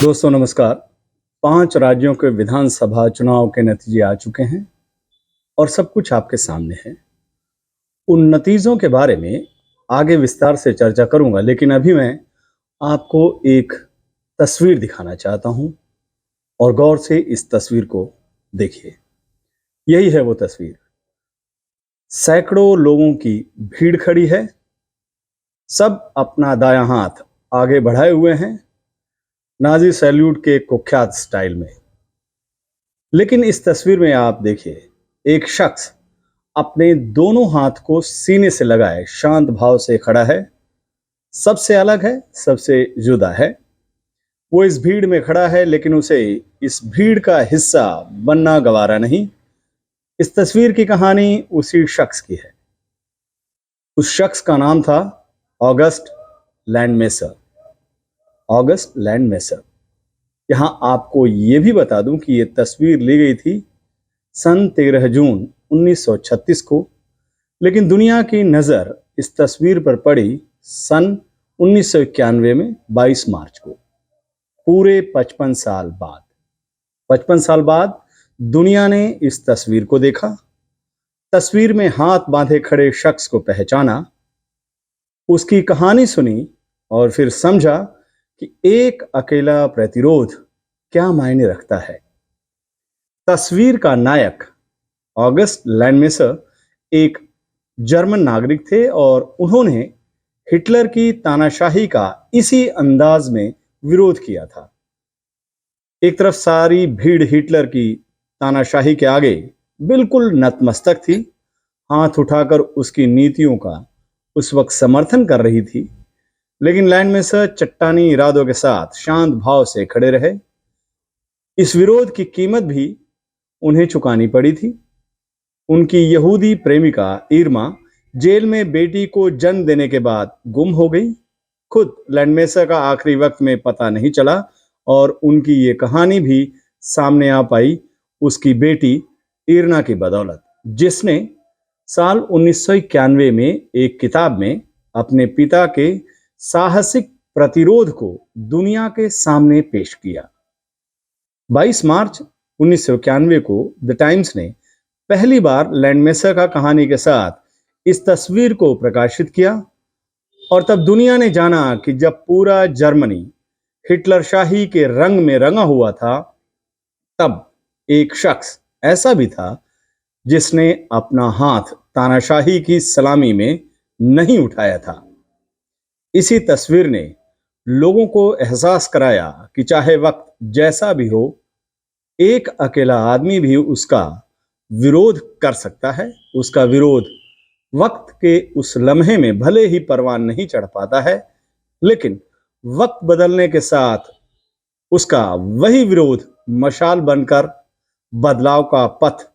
दोस्तों नमस्कार। 5 राज्यों के विधानसभा चुनाव के नतीजे आ चुके हैं और सब कुछ आपके सामने है। उन नतीजों के बारे में आगे विस्तार से चर्चा करूंगा, लेकिन अभी मैं आपको एक तस्वीर दिखाना चाहता हूं और गौर से इस तस्वीर को देखिए। यही है वो तस्वीर। सैकड़ों लोगों की भीड़ खड़ी है। सब अपना दायां हाथ आगे बढ़ाए हुए हैं, नाजी सैल्यूट के कुख्यात स्टाइल में। लेकिन इस तस्वीर में आप देखिए, एक शख्स अपने दोनों हाथ को सीने से लगाए शांत भाव से खड़ा है। सबसे अलग है, सबसे जुदा है। वो इस भीड़ में खड़ा है, लेकिन उसे इस भीड़ का हिस्सा बनना गवारा नहीं। इस तस्वीर की कहानी उसी शख्स की है। उस शख्स का नाम था ऑगस्ट लैंडमेसर। ऑगस्ट लैंडमेसर। यहां आपको यह भी बता दूं कि यह तस्वीर ली गई थी सन 13 जून 1936 को, लेकिन दुनिया की नज़र इस तस्वीर पर पड़ी सन 1991 में 22 मार्च को। पूरे 55 साल बाद 55 साल बाद दुनिया ने इस तस्वीर को देखा। तस्वीर में हाथ बांधे खड़े शख्स को पहचाना, उसकी कहानी सुनी और फिर समझा कि एक अकेला प्रतिरोध क्या मायने रखता है। तस्वीर का नायक ऑगस्ट लैंडमेसर एक जर्मन नागरिक थे और उन्होंने हिटलर की तानाशाही का इसी अंदाज में विरोध किया था। एक तरफ सारी भीड़ हिटलर की तानाशाही के आगे बिल्कुल नतमस्तक थी, हाथ उठाकर उसकी नीतियों का उस वक्त समर्थन कर रही थी, लेकिन लैंडमेसर चट्टानी इरादों के साथ शांत भाव से खड़े रहे। इस विरोध की कीमत भी उन्हें चुकानी पड़ी थी। उनकी यहूदी प्रेमिका इरमा जेल में बेटी को जन्म देने के बाद गुम हो गई। खुद लैंडमेसर का आखिरी वक्त में पता नहीं चला और उनकी ये कहानी भी सामने आ पाई उसकी बेटी इरना की बदौलत, जिसने साल 1991 में एक किताब में अपने पिता के साहसिक प्रतिरोध को दुनिया के सामने पेश किया। 22 मार्च 1991 को द टाइम्स ने पहली बार लैंडमेसर का कहानी के साथ इस तस्वीर को प्रकाशित किया और तब दुनिया ने जाना कि जब पूरा जर्मनी हिटलर शाही के रंग में रंगा हुआ था, तब एक शख्स ऐसा भी था जिसने अपना हाथ तानाशाही की सलामी में नहीं उठाया था। इसी तस्वीर ने लोगों को एहसास कराया कि चाहे वक्त जैसा भी हो, एक अकेला आदमी भी उसका विरोध कर सकता है। उसका विरोध वक्त के उस लम्हे में भले ही परवान नहीं चढ़ पाता है, लेकिन वक्त बदलने के साथ उसका वही विरोध मशाल बनकर बदलाव का पथ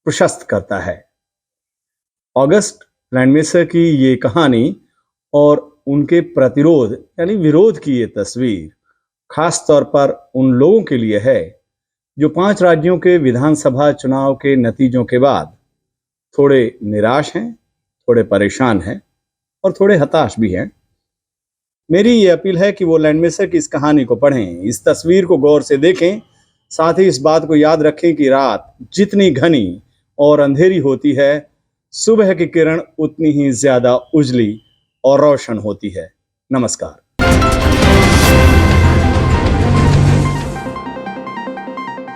प्रशस्त करता है। ऑगस्ट लैंडमेसर की ये कहानी और उनके प्रतिरोध यानी विरोध की ये तस्वीर खास तौर पर उन लोगों के लिए है जो 5 राज्यों के विधानसभा चुनाव के नतीजों के बाद थोड़े निराश हैं, थोड़े परेशान हैं और थोड़े हताश भी हैं। मेरी ये अपील है कि वो लैंडमेसर की इस कहानी को पढ़ें, इस तस्वीर को गौर से देखें, साथ ही इस बात को याद रखें कि रात जितनी घनी और अंधेरी होती है, सुबह की किरण उतनी ही ज्यादा उजली और रोशन होती है। नमस्कार।